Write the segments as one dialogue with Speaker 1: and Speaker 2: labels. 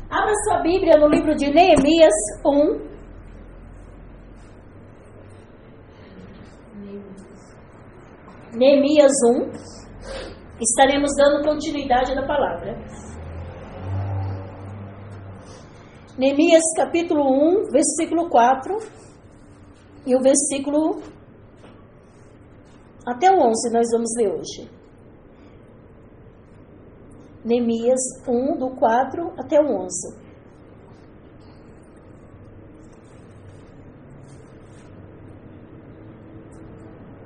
Speaker 1: Abra sua Bíblia no livro de Neemias 1. Neemias 1. Estaremos dando continuidade da palavra. Neemias capítulo 1, versículo 4. E o versículo até o 11 nós vamos ler hoje. Neemias 1, do 4 até o 11.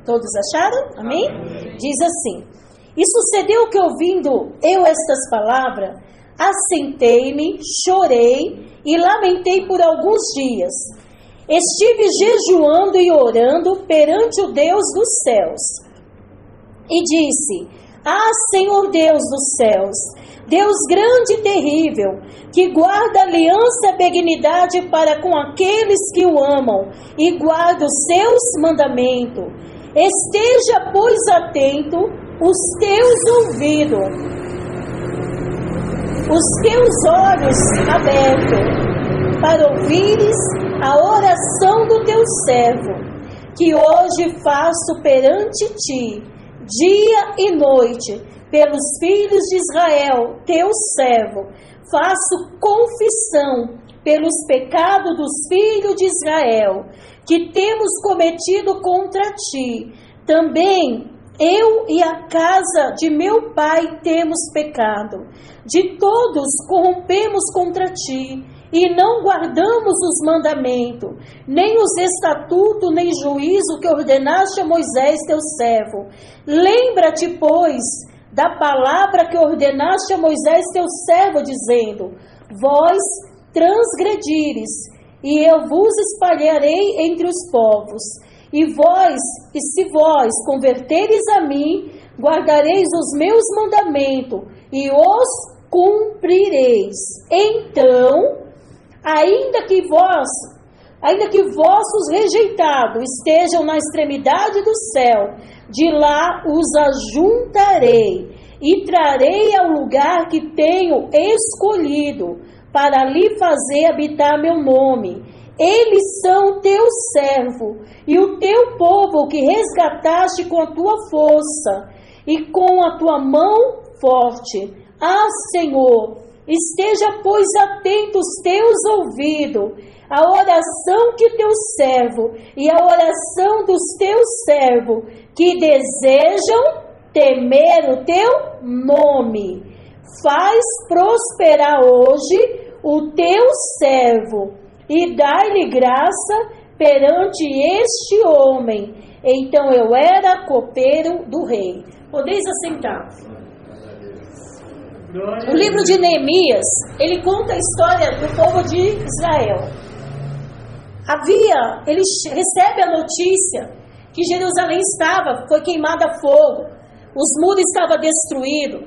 Speaker 1: Todos acharam? Amém? Diz assim: E sucedeu que, ouvindo eu estas palavras, assentei-me, chorei e lamentei por alguns dias. Estive jejuando e orando perante o Deus dos céus. E disse: Ah, Senhor Deus dos céus, Deus grande e terrível, que guarda aliança e benignidade para com aqueles que o amam e guarda os seus mandamentos. Esteja, pois, atento os teus ouvidos, os teus olhos abertos, para ouvires a oração do teu servo, que hoje faço perante ti, dia e noite, pelos filhos de Israel, teu servo. Faço confissão pelos pecados dos filhos de Israel, que temos cometido contra ti. Também eu e a casa de meu pai temos pecado. De todos corrompemos contra ti, e não guardamos os mandamentos, nem os estatutos, nem juízo que ordenaste a Moisés teu servo. Lembra-te, pois, da palavra que ordenaste a Moisés teu servo, dizendo: Vós transgredires, e eu vos espalharei entre os povos. E se vós converteres a mim, guardareis os meus mandamentos, e os cumprireis. Então, ainda que vossos rejeitados estejam na extremidade do céu, de lá os ajuntarei e trarei ao lugar que tenho escolhido, para lhe fazer habitar meu nome. Eles são teu servo e o teu povo que resgataste com a tua força e com a tua mão forte. Ah, Senhor, esteja, pois, atento os teus ouvidos à oração que teu servo e à oração dos teus servos que desejam temer o teu nome. Faz prosperar hoje o teu servo e dai-lhe graça perante este homem. Então eu era copeiro do rei. Podeis assentar. O livro de Neemias, ele conta a história do povo de Israel. Ele recebe a notícia que Jerusalém foi queimada a fogo, os muros estavam destruídos.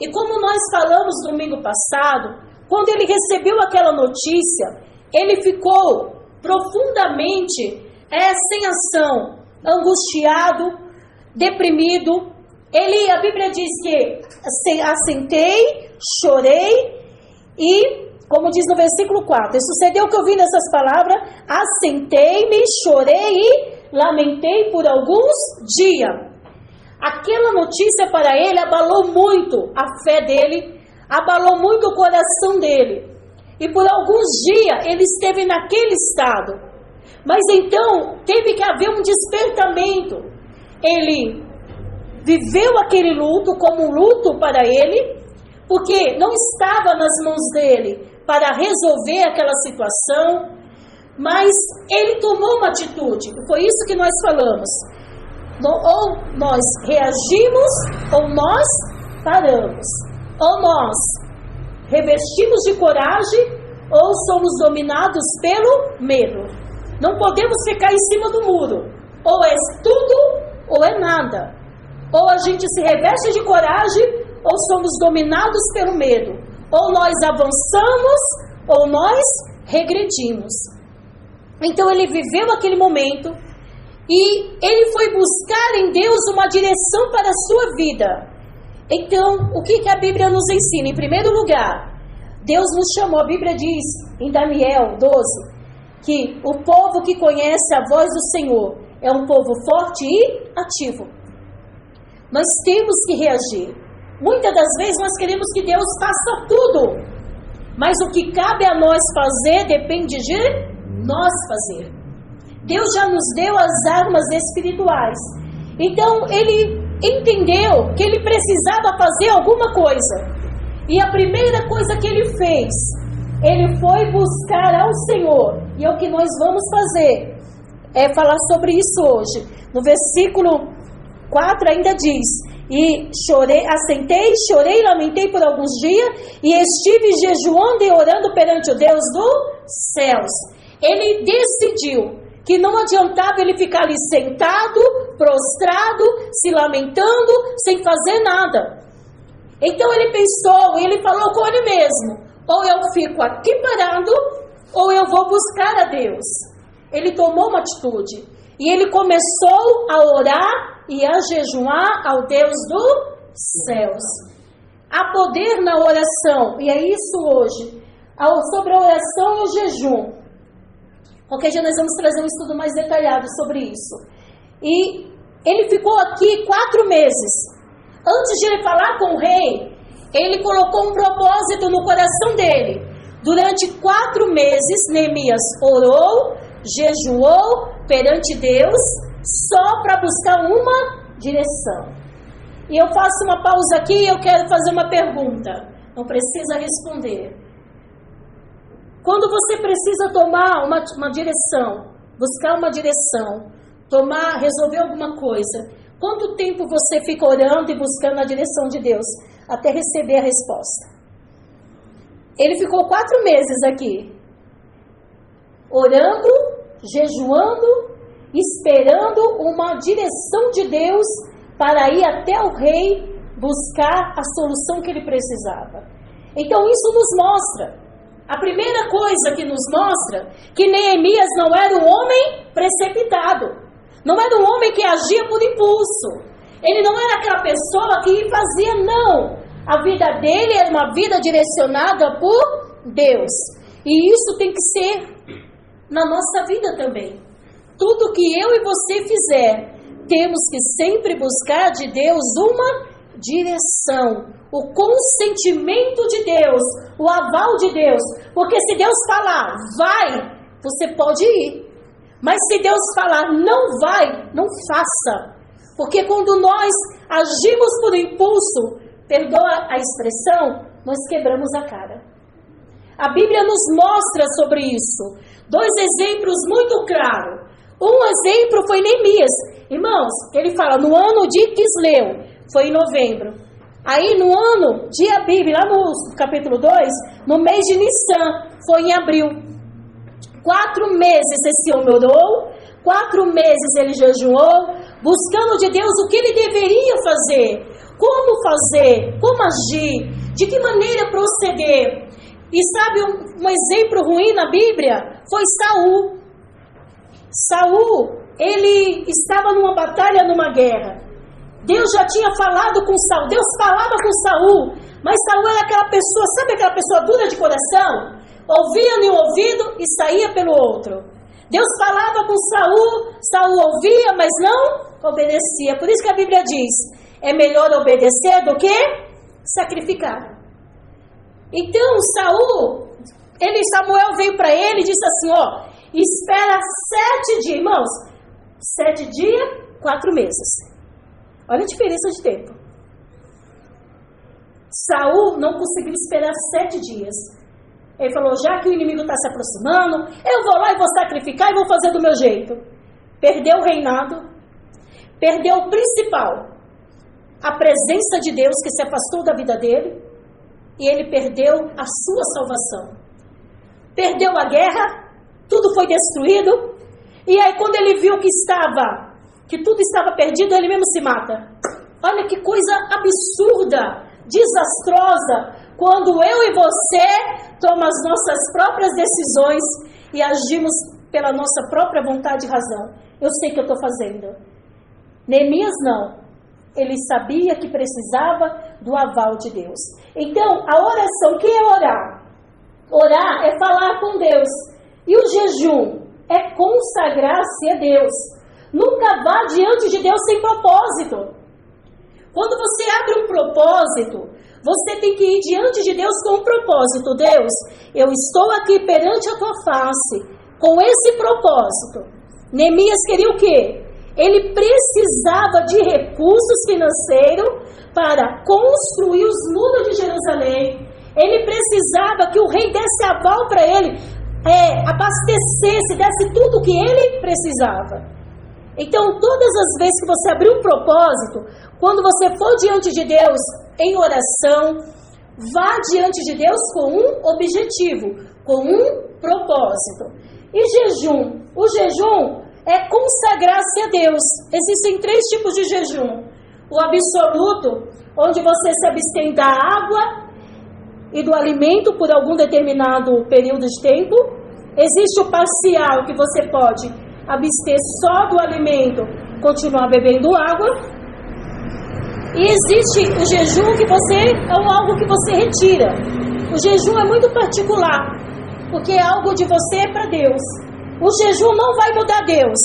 Speaker 1: E como nós falamos no domingo passado, quando ele recebeu aquela notícia, ele ficou profundamente sem ação, angustiado, deprimido. A Bíblia diz que assentei, chorei e, como diz no versículo 4, sucedeu que ouvindo essas palavras, assentei-me, chorei e lamentei por alguns dias. Aquela notícia para ele abalou muito a fé dele, abalou muito o coração dele. E por alguns dias ele esteve naquele estado. Mas então teve que haver um despertamento. Ele viveu aquele luto como um luto para ele, porque não estava nas mãos dele para resolver aquela situação, mas ele tomou uma atitude. Foi isso que nós falamos. Ou nós reagimos, ou nós paramos. Ou nós revestimos de coragem, ou somos dominados pelo medo. Não podemos ficar em cima do muro. Ou é tudo, ou é nada. Ou a gente se reveste de coragem, ou somos dominados pelo medo. Ou nós avançamos, ou nós regredimos. Então ele viveu aquele momento e ele foi buscar em Deus uma direção para a sua vida. Então, o que a Bíblia nos ensina? Em primeiro lugar, Deus nos chamou, a Bíblia diz em Daniel 12, que o povo que conhece a voz do Senhor é um povo forte e ativo. Nós temos que reagir. Muitas das vezes nós queremos que Deus faça tudo, mas o que cabe a nós fazer depende de nós fazer. Deus já nos deu as armas espirituais. Então ele entendeu que ele precisava fazer alguma coisa. E a primeira coisa que ele fez, ele foi buscar ao Senhor. E é o que nós vamos fazer, é falar sobre isso hoje. No versículo 4 ainda diz: e chorei, assentei, chorei e lamentei por alguns dias, e estive jejuando e orando perante o Deus dos céus. Ele decidiu que não adiantava ele ficar ali sentado, prostrado, se lamentando, sem fazer nada. Então ele pensou, e ele falou com ele mesmo: ou eu fico aqui parado, ou eu vou buscar a Deus. Ele tomou uma atitude, e ele começou a orar e a jejuar ao Deus dos céus. Há poder na oração, e é isso hoje, sobre a oração e o jejum. Qualquer dia nós vamos trazer um estudo mais detalhado sobre isso. E ele ficou aqui 4 meses. Antes de ele falar com o rei, ele colocou um propósito no coração dele. Durante 4 meses, Neemias orou, jejuou perante Deus, só para buscar uma direção. E eu faço uma pausa aqui e eu quero fazer uma pergunta. Não precisa responder. Quando você precisa tomar uma direção, buscar uma direção, resolver alguma coisa, quanto tempo você fica orando e buscando a direção de Deus até receber a resposta? Ele ficou 4 meses aqui, orando, jejuando, esperando uma direção de Deus para ir até o rei buscar a solução que ele precisava. Então isso nos mostra, a primeira coisa que nos mostra, que Neemias não era um homem precipitado, não era um homem que agia por impulso, ele não era aquela pessoa que fazia, não. A vida dele era uma vida direcionada por Deus, e isso tem que ser na nossa vida também. Tudo que eu e você fizer, temos que sempre buscar de Deus uma direção, o consentimento de Deus, o aval de Deus. Porque se Deus falar, vai, você pode ir. Mas se Deus falar, não vai, não faça. Porque quando nós agimos por impulso, perdoa a expressão, nós quebramos a cara. A Bíblia nos mostra sobre isso 2 exemplos muito claros. Um exemplo foi Neemias. Irmãos, ele fala, no ano de Quisleu, foi em novembro. Aí no ano de Abib, lá no capítulo 2, no mês de Nissan, foi em abril. 4 meses esse homem orou, 4 meses ele jejuou, buscando de Deus o que ele deveria fazer, como agir, de que maneira proceder. E sabe um exemplo ruim na Bíblia? Foi Saul. Saul, ele estava numa batalha, numa guerra. Deus já tinha falado com Saul, Deus falava com Saul, mas Saul era aquela pessoa, sabe aquela pessoa dura de coração? Ouvia no ouvido e saía pelo outro. Deus falava com Saul, Saul ouvia, mas não obedecia. Por isso que a Bíblia diz, é melhor obedecer do que sacrificar. Então Samuel veio para ele e disse assim, espera 7 dias, irmãos, 7 dias, 4 meses. Olha a diferença de tempo. Saul não conseguiu esperar 7 dias. Ele falou, já que o inimigo está se aproximando, eu vou lá e vou sacrificar e vou fazer do meu jeito. Perdeu o reinado, perdeu o principal, a presença de Deus que se afastou da vida dele, e ele perdeu a sua salvação. Perdeu a guerra, tudo foi destruído, e aí quando ele viu que tudo estava perdido, ele mesmo se mata. Olha que coisa absurda, desastrosa, quando eu e você tomamos as nossas próprias decisões e agimos pela nossa própria vontade e razão. Eu sei o que eu estou fazendo. Neemias não. Ele sabia que precisava do aval de Deus. Então, a oração, o que é orar? com Deus. E o jejum é consagrar-se a Deus. Nunca vá diante de Deus sem propósito. Quando você abre um propósito, você tem que ir diante de Deus com um propósito. Deus, eu estou aqui perante a tua face com esse propósito. Neemias queria o quê? Ele precisava de recursos financeiros para construir os muros de Jerusalém. Ele precisava que o rei desse aval para ele, abastecesse, desse tudo o que ele precisava. Então, todas as vezes que você abrir um propósito, quando você for diante de Deus em oração, vá diante de Deus com um objetivo, com um propósito. E jejum? O jejum é consagrar-se a Deus. Existem 3 tipos de jejum. O absoluto, onde você se abstém da água e do alimento por algum determinado período de tempo. Existe o parcial, que você pode abster só do alimento, continuar bebendo água. E existe o jejum que é algo que você retira. O jejum é muito particular, porque é algo de você para Deus. O jejum não vai mudar Deus.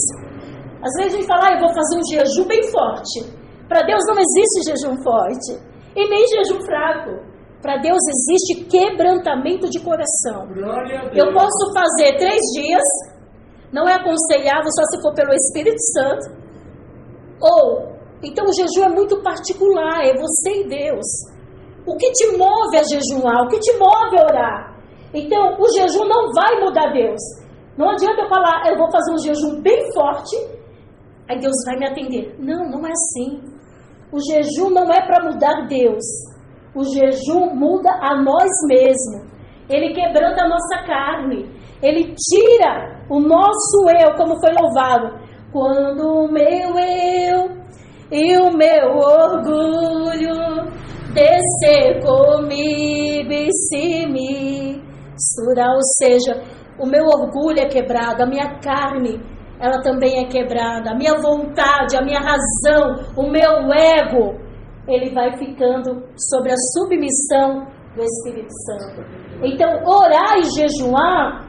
Speaker 1: Às vezes a gente fala, eu vou fazer um jejum bem forte. Para Deus não existe jejum forte e nem jejum fraco. Para Deus existe quebrantamento de coração. Eu posso fazer 3 dias, não é aconselhável só se for pelo Espírito Santo. Então o jejum é muito particular, é você e Deus. O que te move a jejuar, o que te move a orar. Então o jejum não vai mudar Deus. Não adianta eu falar, eu vou fazer um jejum bem forte, aí Deus vai me atender. Não, não é assim. O jejum não é para mudar Deus. O jejum muda a nós mesmos. Ele quebranta a nossa carne. Ele tira o nosso eu, como foi louvado. Quando o meu eu e o meu orgulho descer comigo e se misturar, ou seja, o meu orgulho é quebrado, a minha carne, ela também é quebrada, a minha vontade, a minha razão, o meu ego, ele vai ficando sobre a submissão do Espírito Santo. Então, orar e jejuar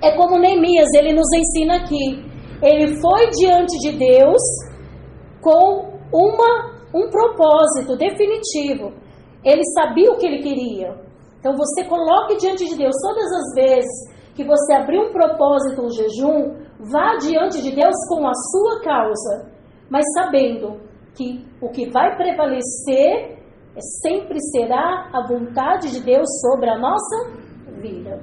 Speaker 1: é como Neemias, ele nos ensina aqui. Ele foi diante de Deus com um propósito definitivo. Ele sabia o que ele queria. Então, você coloque diante de Deus todas as vezes que você abrir um propósito, um jejum, vá diante de Deus com a sua causa, mas sabendo que o que vai prevalecer sempre será a vontade de Deus sobre a nossa vida.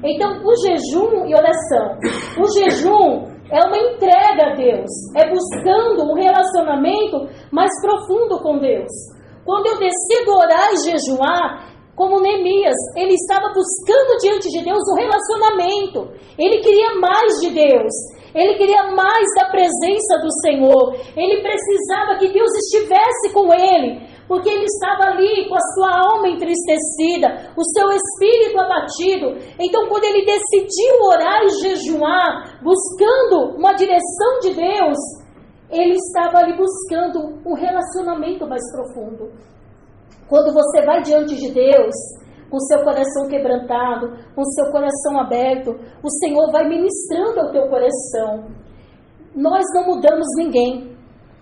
Speaker 1: Então, o jejum e oração. O jejum é uma entrega a Deus, é buscando um relacionamento mais profundo com Deus. Quando eu decido orar e jejuar, como Neemias, ele estava buscando diante de Deus um relacionamento. Ele queria mais de Deus. Ele queria mais da presença do Senhor. Ele precisava que Deus estivesse com ele, porque ele estava ali com a sua alma entristecida, o seu espírito abatido. Então, quando ele decidiu orar e jejuar, buscando uma direção de Deus, ele estava ali buscando um relacionamento mais profundo. Quando você vai diante de Deus, com seu coração quebrantado, com seu coração aberto, o Senhor vai ministrando ao teu coração. Nós não mudamos ninguém.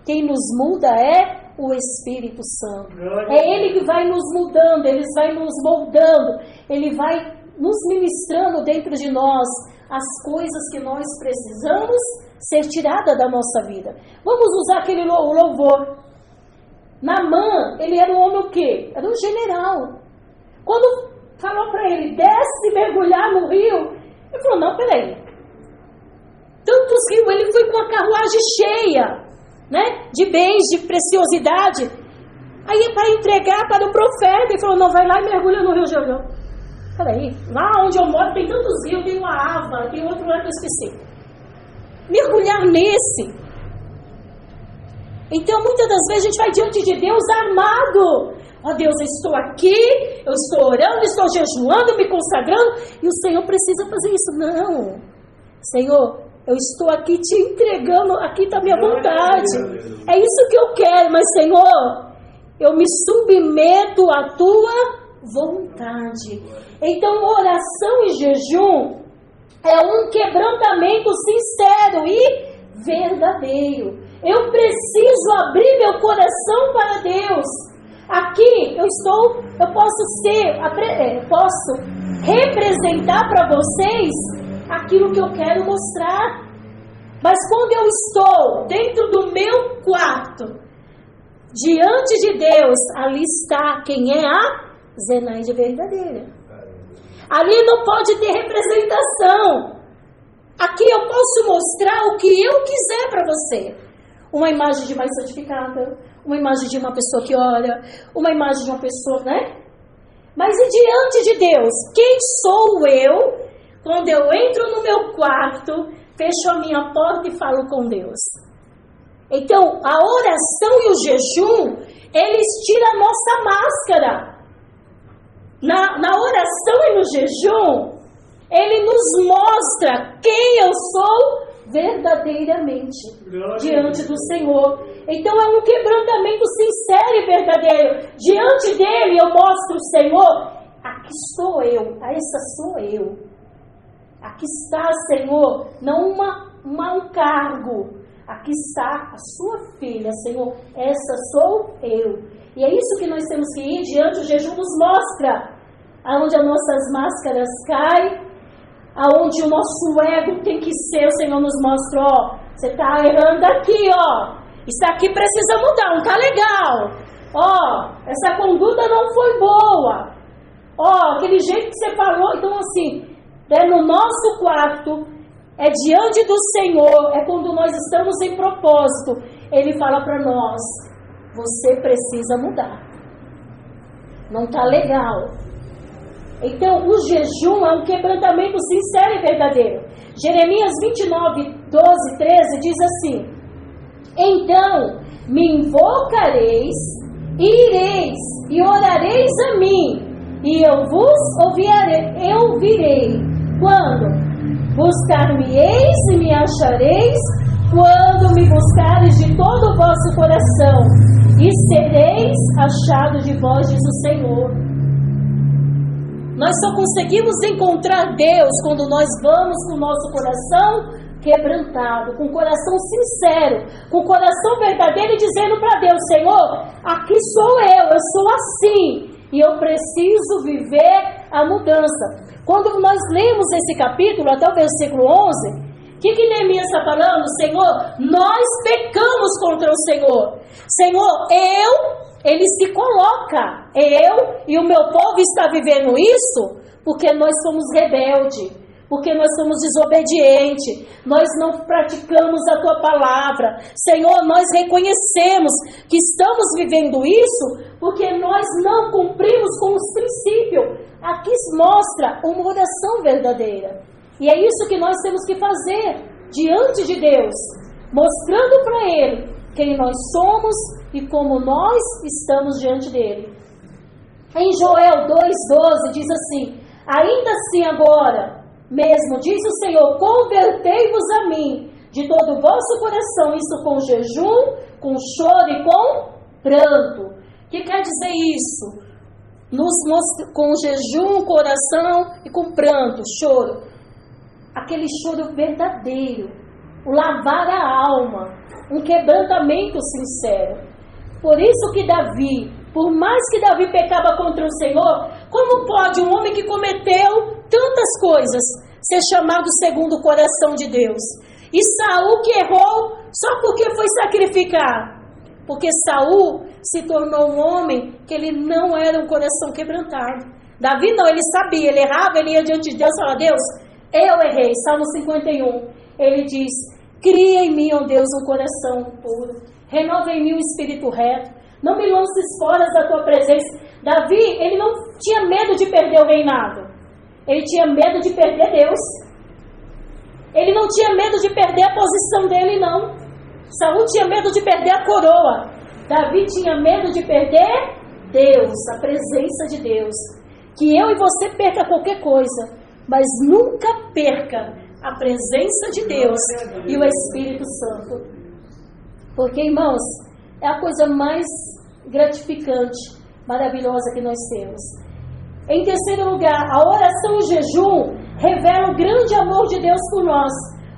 Speaker 1: Quem nos muda é o Espírito Santo. É Ele que vai nos mudando, Ele vai nos moldando, Ele vai nos ministrando dentro de nós as coisas que nós precisamos ser tiradas da nossa vida. Vamos usar aquele louvor. Naamã, ele era um homem o quê? Era um general. Quando falou para ele, desce e mergulhar no rio, ele falou, não, peraí. Tantos rios, ele foi com uma carruagem cheia, né, de bens, de preciosidade. Aí para entregar para o profeta, ele falou, não, vai lá e mergulha no rio Jordão. Peraí, lá onde eu moro tem tantos rios, tem uma Ava, tem outro lá que eu esqueci. Mergulhar nesse. Então, muitas das vezes a gente vai diante de Deus armado. Ó Deus, eu estou aqui, eu estou orando, estou jejuando, me consagrando, e o Senhor precisa fazer isso. Não, Senhor, eu estou aqui te entregando, aqui está a minha vontade. É isso que eu quero, mas Senhor, eu me submeto à tua vontade. Então, oração e jejum é um quebrantamento sincero e verdadeiro. Eu preciso abrir meu coração para Deus. Aqui eu posso representar para vocês aquilo que eu quero mostrar. Mas quando eu estou dentro do meu quarto, diante de Deus, ali está quem é a Zenaide verdadeira. Ali não pode ter representação. Aqui eu posso mostrar o que eu quiser para você. Uma imagem de mais santificada, uma imagem de uma pessoa que ora, uma imagem de uma pessoa, né? Mas e diante de Deus, quem sou eu quando eu entro no meu quarto, fecho a minha porta e falo com Deus? Então, a oração e o jejum, eles tiram a nossa máscara. Na oração e no jejum, ele nos mostra quem eu sou verdadeiramente diante do Senhor. Então é um quebrantamento sincero e verdadeiro. Diante dele eu mostro o Senhor. Aqui estou eu, essa sou eu. Aqui está, Senhor, não um cargo. Aqui está a sua filha, Senhor. Essa sou eu. E é isso que nós temos que ir diante. O jejum nos mostra aonde as nossas máscaras caem, aonde o nosso ego tem que ser. O Senhor nos mostra, ó, você está errando aqui, ó. Isso aqui precisa mudar, não está legal. Ó, essa conduta não foi boa. Ó, aquele jeito que você falou. Então, assim, no nosso quarto, é diante do Senhor, é quando nós estamos em propósito. Ele fala para nós, você precisa mudar. Não está legal. Então, o jejum é um quebrantamento sincero e verdadeiro. Jeremias 29, 12, 13 diz assim: então me invocareis, e ireis, e orareis a mim, e eu vos ouvirei. Quando? Buscar-me-eis e me achareis, quando me buscareis de todo o vosso coração, e sereis achados de vós, diz o Senhor. Nós só conseguimos encontrar Deus quando nós vamos com o nosso coração quebrantado, com o coração sincero, com o coração verdadeiro, e dizendo para Deus: Senhor, aqui sou eu sou assim, e eu preciso viver a mudança. Quando nós lemos esse capítulo, até o versículo 11, o que Neemias está falando? Senhor, nós pecamos contra o Senhor. Senhor, ele se coloca, eu e o meu povo está vivendo isso porque nós somos rebeldes, porque nós somos desobedientes, nós não praticamos a tua palavra. Senhor, nós reconhecemos que estamos vivendo isso porque nós não cumprimos com os princípios. Aqui mostra uma oração verdadeira. E é isso que nós temos que fazer diante de Deus, mostrando para Ele quem nós somos e como nós estamos diante dele. Em Joel 2,12 diz assim: ainda assim agora mesmo, diz o Senhor, convertei-vos a mim de todo o vosso coração, isso com jejum, com choro e com pranto. O que quer dizer isso? Com jejum, coração e com pranto, choro. Aquele choro verdadeiro, o lavar a alma, um quebrantamento sincero. Por isso que Davi, por mais que Davi pecava contra o Senhor, como pode um homem que cometeu tantas coisas ser chamado segundo o coração de Deus? E Saul que errou só porque foi sacrificar. Porque Saul se tornou um homem que ele não era um coração quebrantado. Davi não, ele sabia, ele errava, ele ia diante de Deus e falava: Deus, eu errei. Salmo 51, ele diz: cria em mim, ó Deus, um coração puro, renova em mim um espírito reto, não me lances fora da tua presença. Davi, ele não tinha medo de perder o reinado, ele tinha medo de perder Deus. Ele não tinha medo de perder a posição dele, não. Saul tinha medo de perder a coroa. Davi tinha medo de perder Deus, a presença de Deus. Que eu e você perca qualquer coisa, mas nunca perca a presença de Deus e o Espírito Santo. Porque, irmãos, é a coisa mais gratificante, maravilhosa que nós temos. Em terceiro lugar, a oração e o jejum revelam o grande amor de Deus por nós,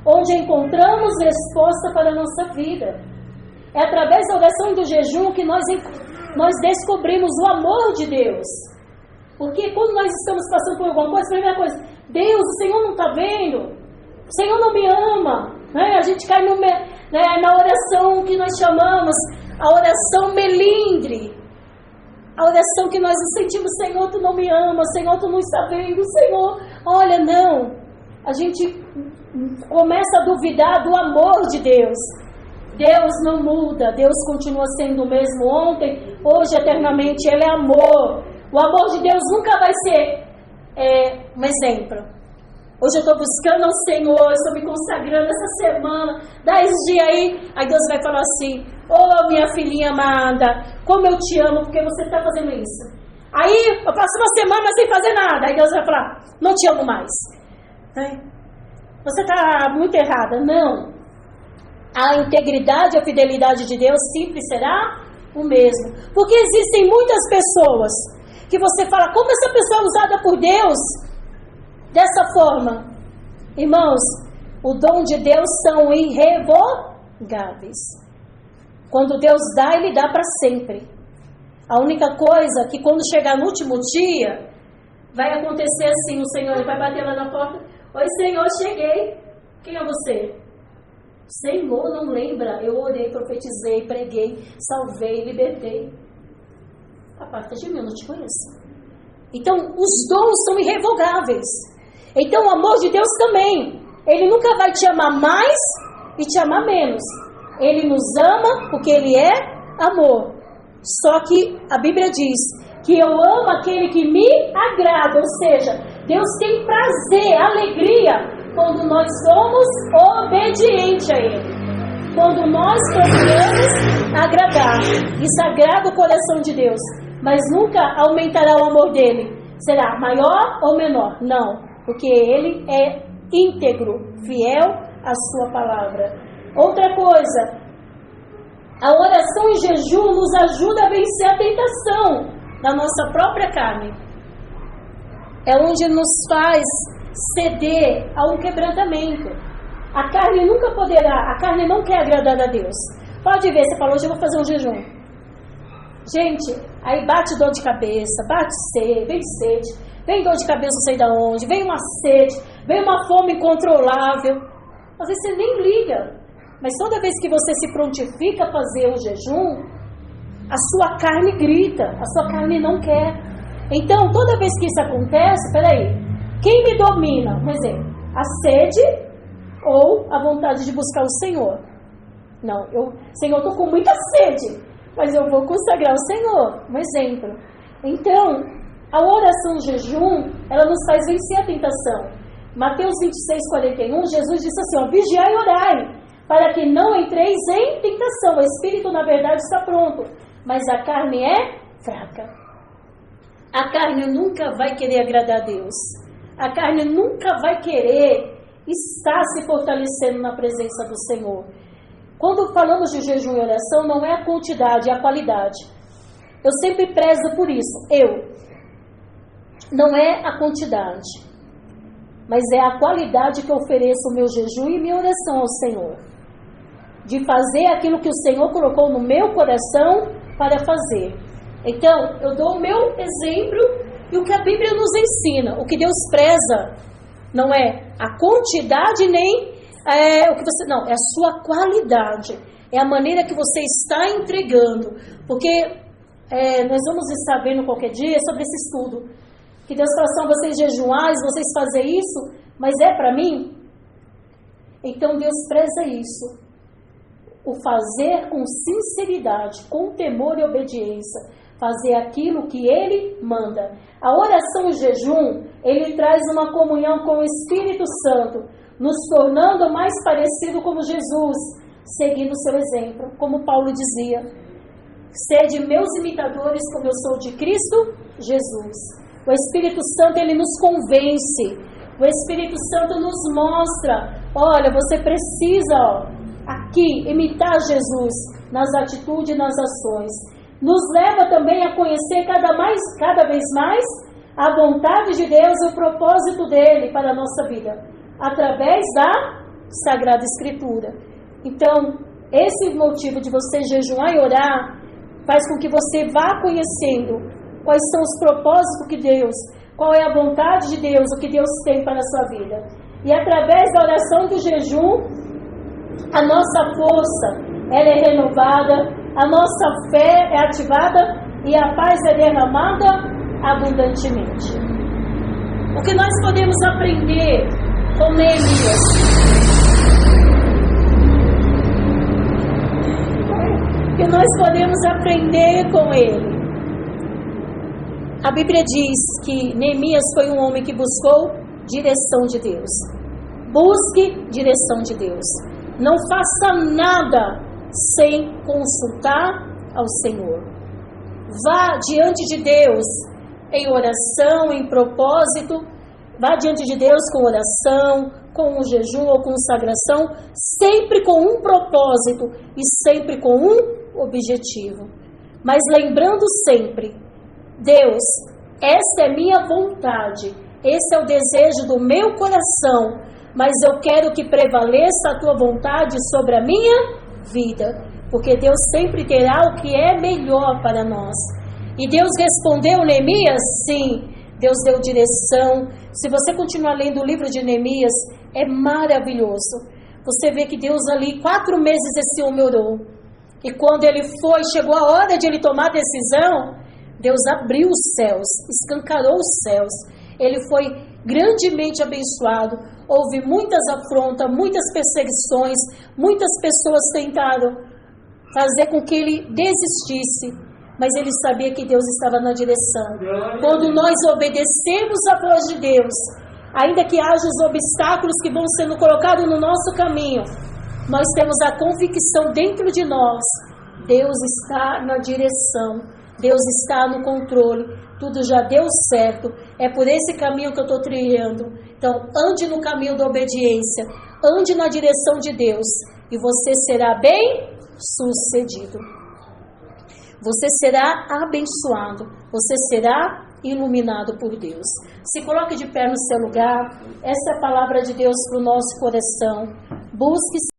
Speaker 1: onde encontramos resposta para a nossa vida. É através da oração e do jejum que nós descobrimos o amor de Deus. Porque quando nós estamos passando por alguma coisa, a primeira coisa, Deus, o Senhor não está vendo? O Senhor não me ama? Né? A gente cai na oração que nós chamamos, a oração melindre. A oração que nós sentimos, Senhor, Tu não me ama, Senhor, Tu não está vendo, Senhor, olha, não. A gente começa a duvidar do amor de Deus. Deus não muda, Deus continua sendo o mesmo ontem, hoje, eternamente, Ele é amor. O amor de Deus nunca vai ser um exemplo. Hoje eu estou buscando ao Senhor, eu estou me consagrando essa semana, 10 dias aí Deus vai falar assim, ô minha filhinha amada, como eu te amo, porque você está fazendo isso. Aí eu passo uma semana sem fazer nada, aí Deus vai falar, não te amo mais. Você está muito errada. Não. A integridade e a fidelidade de Deus sempre será o mesmo. Porque existem muitas pessoas que você fala, como essa pessoa é usada por Deus dessa forma? Irmãos, o dom de Deus são irrevogáveis. Quando Deus dá, Ele dá para sempre. A única coisa que quando chegar no último dia, vai acontecer assim, o Senhor vai bater lá na porta, oi Senhor, cheguei. Quem é você? Senhor, não lembra? Eu orei, profetizei, preguei, salvei, libertei. Aparta de mim, eu não te conheço. Então, os dons são irrevogáveis. Então, o amor de Deus também. Ele nunca vai te amar mais e te amar menos. Ele nos ama porque Ele é amor. Só que a Bíblia diz que eu amo aquele que me agrada. Ou seja, Deus tem prazer, alegria quando nós somos obedientes a Ele. Quando nós procuramos agradar. Isso agrada o coração de Deus. Mas nunca aumentará o amor dele. Será maior ou menor? Não. Porque Ele é íntegro, fiel à sua palavra. Outra coisa. A oração e jejum nos ajuda a vencer a tentação da nossa própria carne. É onde nos faz ceder a um quebrantamento. A carne nunca poderá, a carne não quer agradar a Deus. Pode ver, você falou, hoje eu vou fazer um jejum. Gente, aí bate dor de cabeça, bate sede, vem dor de cabeça não sei de onde, vem uma sede, vem uma fome incontrolável. Às vezes você nem liga, mas toda vez que você se prontifica a fazer o jejum, a sua carne grita, a sua carne não quer. Então, toda vez que isso acontece, peraí, quem me domina? Um exemplo, a sede ou a vontade de buscar o Senhor? Não, Senhor, eu estou com muita sede, mas eu vou consagrar o Senhor. Um exemplo. Então, a oração jejum, ela nos faz vencer a tentação. Mateus 26:41, Jesus disse assim, vigiai e orai, para que não entreis em tentação. O espírito, na verdade, está pronto, mas a carne é fraca. A carne nunca vai querer agradar a Deus. A carne nunca vai querer estar se fortalecendo na presença do Senhor. Quando falamos de jejum e oração, não é a quantidade, é a qualidade. Eu sempre prezo por isso. Não é a quantidade, mas é a qualidade que eu ofereço o meu jejum e minha oração ao Senhor. De fazer aquilo que o Senhor colocou no meu coração para fazer. Então, eu dou o meu exemplo e o que a Bíblia nos ensina. O que Deus preza não é a quantidade nem o que você... Não, é a sua qualidade. É a maneira que você está entregando. Porque nós vamos estar vendo qualquer dia sobre esse estudo. Que Deus fala assim, vocês jejuais, vocês fazem isso, mas é para mim? Então Deus preza isso. O fazer com sinceridade, com temor e obediência. Fazer aquilo que Ele manda. A oração e jejum, Ele traz uma comunhão com o Espírito Santo, nos tornando mais parecido como Jesus, seguindo o seu exemplo, como Paulo dizia. Sede meus imitadores como eu sou de Cristo Jesus. O Espírito Santo, Ele nos convence. O Espírito Santo nos mostra, olha, você precisa, aqui, imitar Jesus nas atitudes e nas ações. Nos leva também a conhecer cada vez mais a vontade de Deus e o propósito dele para a nossa vida, através da Sagrada Escritura. Então, esse motivo de você jejuar e orar faz com que você vá conhecendo quais são os propósitos que Deus, qual é a vontade de Deus, o que Deus tem para a sua vida. E através da oração e do jejum, a nossa força ela é renovada, a nossa fé é ativada e a paz é derramada abundantemente. O que nós podemos aprender com Neemias? O que nós podemos aprender com ele? A Bíblia diz que Neemias foi um homem que buscou direção de Deus. Busque direção de Deus. Não faça nada sem consultar ao Senhor. Vá diante de Deus em oração, em propósito. Vá diante de Deus com oração, com um jejum ou consagração, sempre com um propósito e sempre com um objetivo. Mas lembrando sempre, Deus, essa é minha vontade, esse é o desejo do meu coração, mas eu quero que prevaleça a tua vontade sobre a minha vida, porque Deus sempre terá o que é melhor para nós. E Deus respondeu Neemias? Sim, Deus deu direção. Se você continuar lendo o livro de Neemias, é maravilhoso. Você vê que Deus ali, 4 meses esse homem orou. E quando ele chegou a hora de ele tomar a decisão, Deus abriu os céus, escancarou os céus. Ele foi grandemente abençoado. Houve muitas afrontas, muitas perseguições, muitas pessoas tentaram fazer com que ele desistisse, mas ele sabia que Deus estava na direção. Quando nós obedecemos a voz de Deus, ainda que haja os obstáculos que vão sendo colocados no nosso caminho, nós temos a convicção dentro de nós, Deus está na direção, Deus está no controle, tudo já deu certo, é por esse caminho que eu estou trilhando. Então, ande no caminho da obediência, ande na direção de Deus, e você será bem sucedido. Você será abençoado, você será iluminado por Deus. Se coloque de pé no seu lugar, essa é a palavra de Deus para o nosso coração. Busque